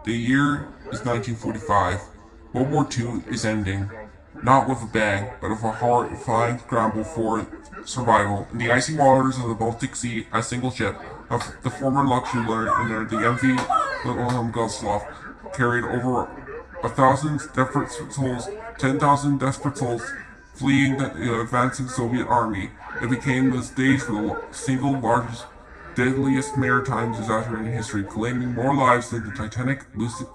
The year is 1945. World War II is ending, not with a bang, but with a horrifying scramble for survival. In the icy waters of the Baltic Sea, a single ship of the former luxury liner, the MV Wilhelm Gustloff, carried over 1,000 desperate souls, 10,000 desperate souls fleeing the advancing Soviet army. It became the stage for the single largest deadliest maritime disaster in history, claiming more lives than the Titanic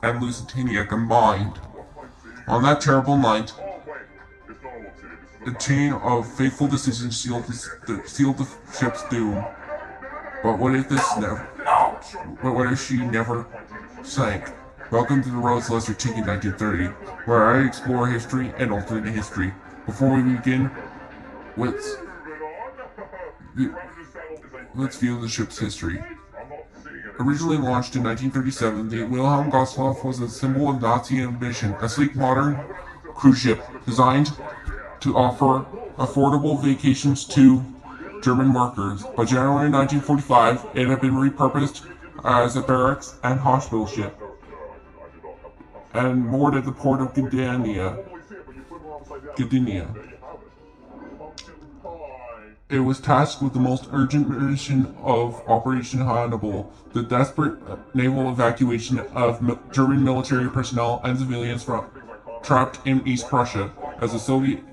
and Lusitania combined. On that terrible night, a chain of fateful decisions sealed the ship's doom. But what if this never? But what if she never sank? Welcome to the Rose Lesser Ticket 1930, where I explore history and alternate history. Before we begin, let's let's view the ship's history. Originally launched in 1937, the Wilhelm Gustloff was a symbol of Nazi ambition, a sleek modern cruise ship designed to offer affordable vacations to German workers. By January 1945, it had been repurposed as a barracks and hospital ship and moored at the port of Gdynia. It was tasked with the most urgent mission of Operation Hannibal, the desperate naval evacuation of German military personnel and civilians trapped in East Prussia as the Soviet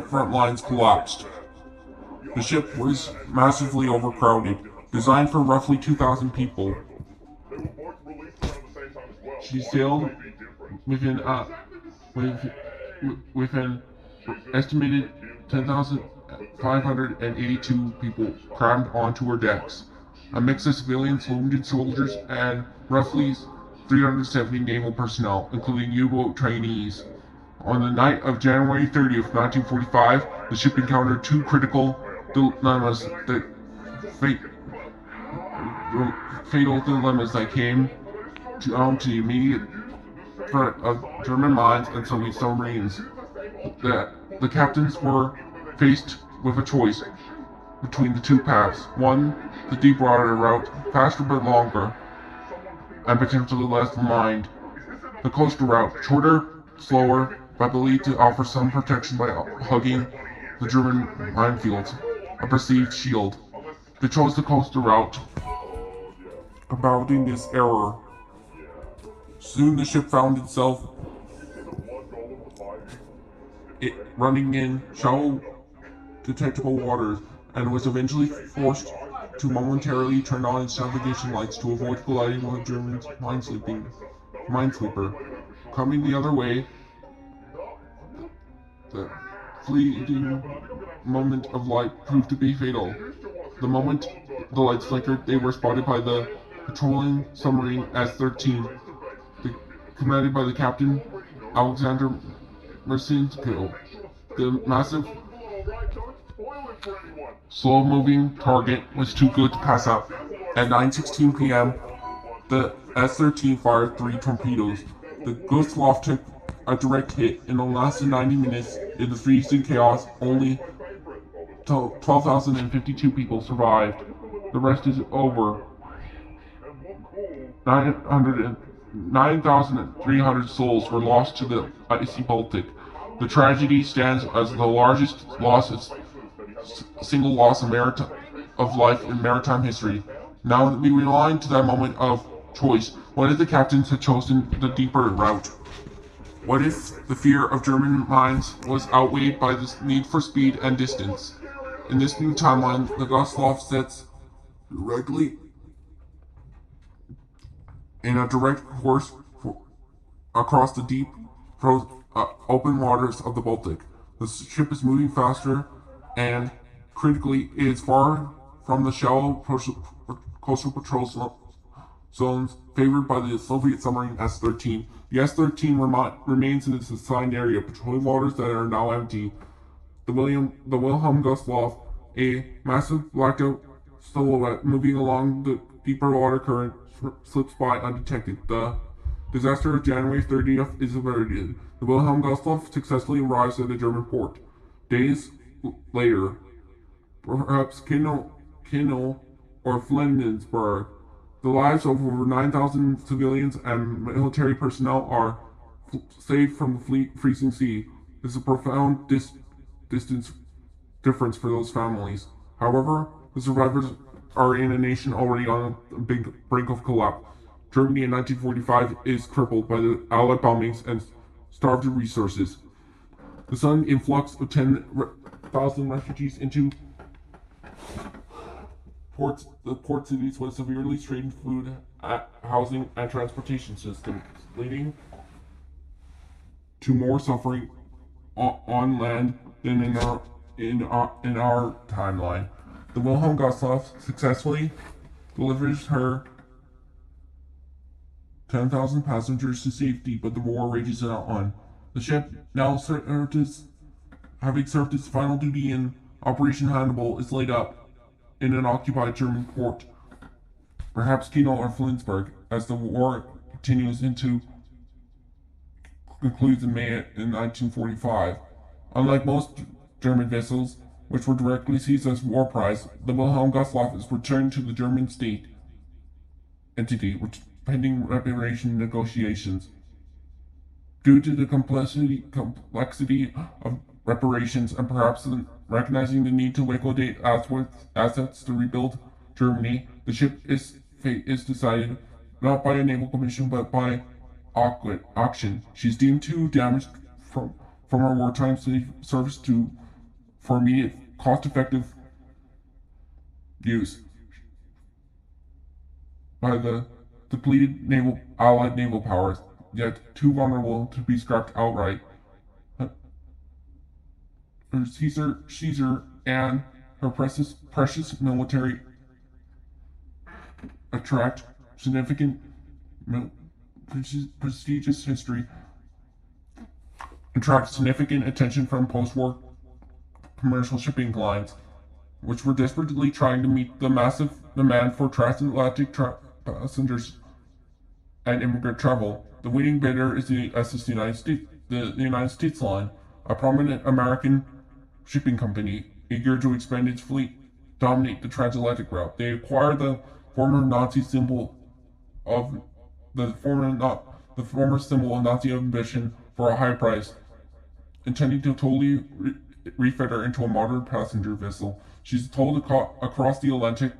front lines collapsed. The ship was massively overcrowded, designed for roughly 2,000 people. She sailed with an estimated 10,582 people crammed onto her decks, a mix of civilians, wounded soldiers, and roughly 370 naval personnel, including U-boat trainees. On the night of January 30th, 1945, the ship encountered two critical dilemmas fatal dilemmas that came down to the immediate threat of German mines and Soviet submarines. The captains were faced with a choice between the two paths. One, the deep water route, faster but longer, and potentially less mined. The coastal route, shorter, slower, but believed to offer some protection by hugging the German minefields, a perceived shield. They chose the coastal route, abounding this error. Soon the ship found itself running in shallow, detectable waters, and was eventually forced to momentarily turn on its navigation lights to avoid colliding with a German minesweeper. Coming the other way, the fleeting moment of light proved to be fatal. The moment the lights flickered, they were spotted by the patrolling submarine S-13, commanded by the captain Alexander Mersenko. The massive, slow-moving target was too good to pass up. At 9:16 p.m., the S-13 fired 3 torpedoes. The Gustloff took a direct hit and it lasted 90 minutes in the freezing chaos. Only 12,052 people survived. The rest is over. 9,300 souls were lost to the icy Baltic. The tragedy stands as the largest single loss of life in maritime history. Now we rewind to that moment of choice. What if the captains had chosen the deeper route? What if the fear of German mines was outweighed by the need for speed and distance? In this new timeline, the Gustloff sets directly in a direct course across the deep, open waters of the Baltic. The ship is moving faster and, critically, it is far from the shallow coastal patrol zones favored by the Soviet submarine S-13. The S-13 remains in its assigned area, patrolling waters that are now empty. The Wilhelm Gustloff, a massive blacked-out silhouette moving along the deeper water current, slips by undetected. The disaster of January 30th is averted. The Wilhelm Gustloff successfully arrives at the German port. Days later, perhaps Kinnel or Flensburg, The lives of over 9,000 civilians and military personnel are saved from the freezing sea. This is a profound distance difference for those families. However, the survivors are in a nation already on the brink of collapse. Germany in 1945 is crippled by the Allied bombings and starved of resources. The sudden influx of 10,000 refugees into the port cities was severely strained food, housing, and transportation systems, leading to more suffering on land than in our timeline. The Wilhelm Gustloff successfully delivers her 10,000 passengers to safety, but the war rages on. The ship, now having served its final duty in Operation Hannibal, is laid up in an occupied German port, perhaps Kiel or Flensburg, as the war concludes in May in 1945. Unlike most German vessels, which were directly seized as war prize, the Wilhelm Gustloff is returned to the German state entity, which pending reparation negotiations. Due to the complexity of reparations and perhaps recognizing the need to liquidate assets to rebuild Germany, the ship is decided not by a naval commission but by auction. She's deemed too damaged from her wartime service for immediate cost-effective use by the depleted Allied naval powers, yet too vulnerable to be scrapped outright. Caesar and her precious military attract significant prestigious history, attract significant attention from post-war commercial shipping lines, which were desperately trying to meet the massive demand for transatlantic passengers and immigrant travel. The winning bidder is the United States Line, a prominent American shipping company eager to expand its fleet, dominate the transatlantic route. They acquired the former Nazi symbol of the former symbol of Nazi ambition for a high price, intending to totally refit her into a modern passenger vessel. She's towed across the Atlantic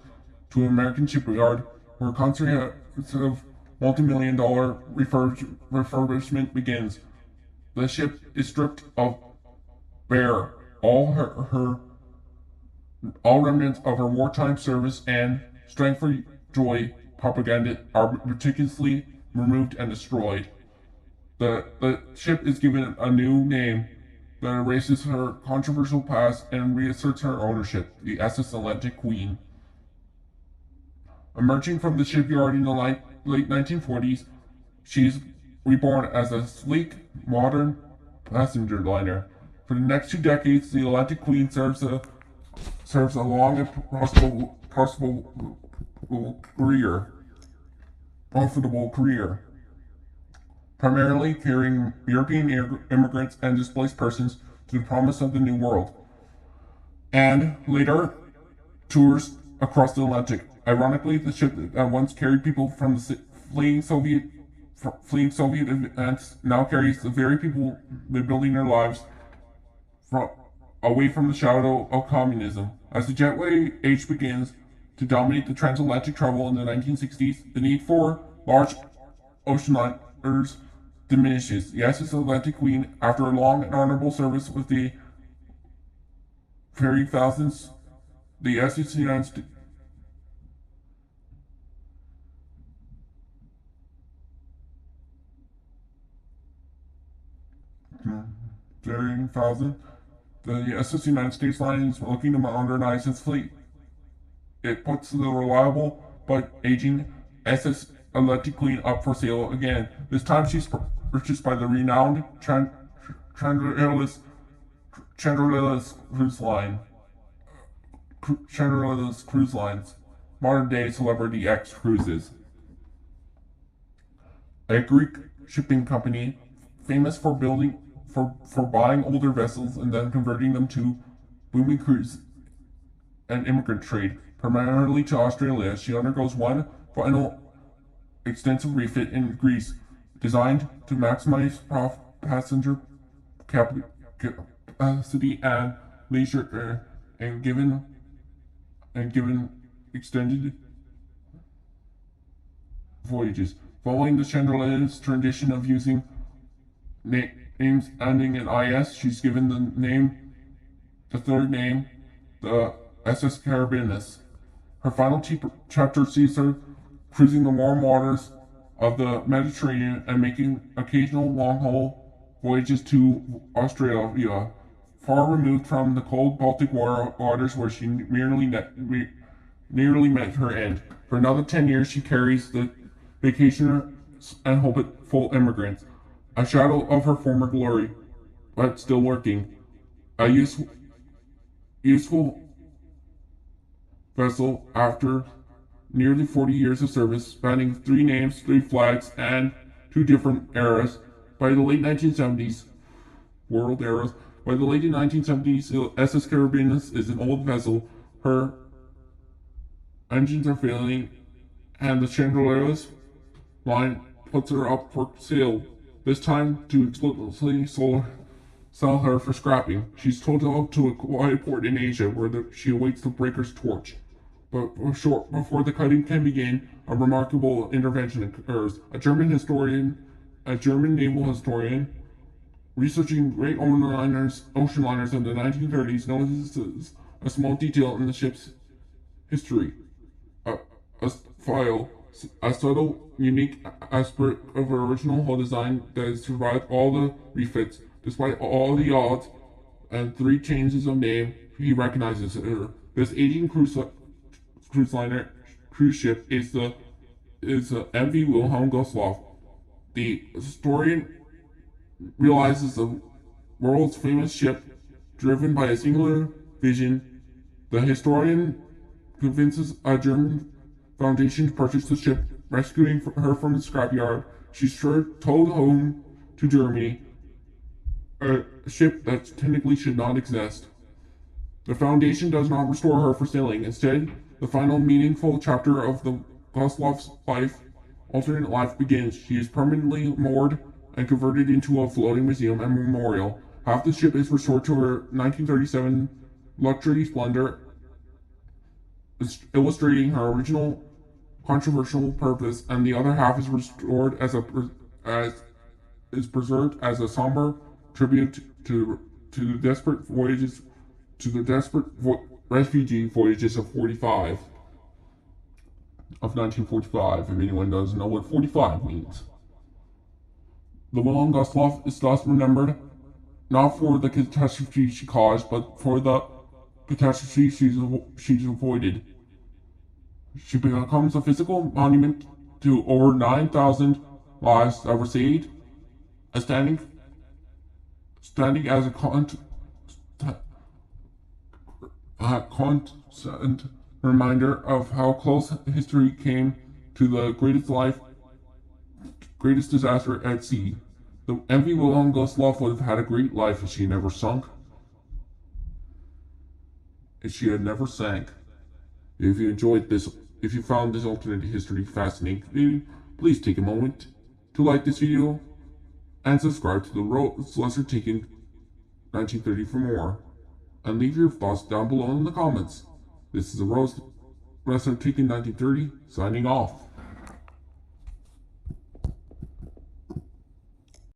to an American shipyard, where a comprehensive multi-million-dollar refurbishment begins. The ship is stripped of bare all remnants of her wartime service, and strength for joy propaganda are meticulously removed and destroyed. The ship is given a new name that erases her controversial past and reasserts her ownership, the SS Atlantic Queen. Emerging from the shipyard in the late 1940s, she is reborn as a sleek, modern passenger liner. For the next 2 decades, the Atlantic Queen serves a long and profitable career, primarily carrying European immigrants and displaced persons to the promise of the New World, and later tours across the Atlantic. Ironically, the ship that once carried people from the fleeing Soviet advance now carries the very people rebuilding their lives away from the shadow of communism. As the jetway age begins to dominate the transatlantic travel in the 1960s, the need for large ocean liners diminishes. The SS Atlantic Queen, after a long and honorable service with the ferry thousands, the SS United States the SS United States Line is looking to modernize its fleet. It puts the reliable but aging SS Atlantic Queen up for sale again. This time she's purchased by the renowned Chandlerless Cruise Lines, modern day Celebrity X Cruises, a Greek shipping company famous for buying older vessels and then converting them to booming cruise and immigrant trade, primarily to Australia. She undergoes one final extensive refit in Greece, designed to maximize passenger capacity and leisure and given extended voyages. Following the chandelier's tradition of using names ending in IS, she's given the third name, the SS Carabinus. Her final chapter sees her cruising the warm waters of the Mediterranean and making occasional long-haul voyages to Australia, far removed from the cold Baltic waters where she nearly met her end. For another 10 years, she carries the vacationers and hopeful immigrants, a shadow of her former glory, but still lurking. A useful vessel after nearly 40 years of service, spanning 3 names, 3 flags, and 2 different eras. By the late 1970s, world eras, by the late 1970s, SS Carabinus is an old vessel. Her engines are failing, and the chandelier's line puts her up for sale, this time to explicitly sell her for scrapping. She's towed to a quiet port in Asia where she awaits the breaker's torch. But before the cutting can begin, a remarkable intervention occurs. A German naval historian, researching great ocean liners in the 1930s, notices a small detail in the ship's history. A subtle, unique aspect of her original hull design that has survived all the refits. Despite all the odds and 3 changes of name, he recognizes her. This aging cruise ship is the MV Wilhelm Gustloff. The historian realizes the world's famous ship, driven by a singular vision. The historian convinces a German foundation to purchase the ship, rescuing her from the scrapyard. She's towed home to Germany, a ship that technically should not exist. The Foundation does not restore her for sailing. Instead, the final meaningful chapter of the Gustloff's alternate life begins. She is permanently moored and converted into a floating museum and memorial. Half the ship is restored to her 1937 luxury splendor, illustrating her original controversial purpose, and the other half is restored preserved as a somber tribute to the desperate refugee voyages of 1945, if anyone doesn't know what 45 means. The Wilhelm Gustloff is thus remembered not for the catastrophe she caused, but for the catastrophe she's avoided. She becomes a physical monument to over 9,000 lives that were saved, standing as a constant reminder of how close history came to the greatest disaster at sea. The MV Wilhelm Gustloff would have had a great life if she never sunk. If she had never sank. If you found this alternate history fascinating, please take a moment to like this video and subscribe to the Rose Lesser Taken 1930 for more. And leave your thoughts down below in the comments. This is the Rose Lesser Taken 1930 signing off.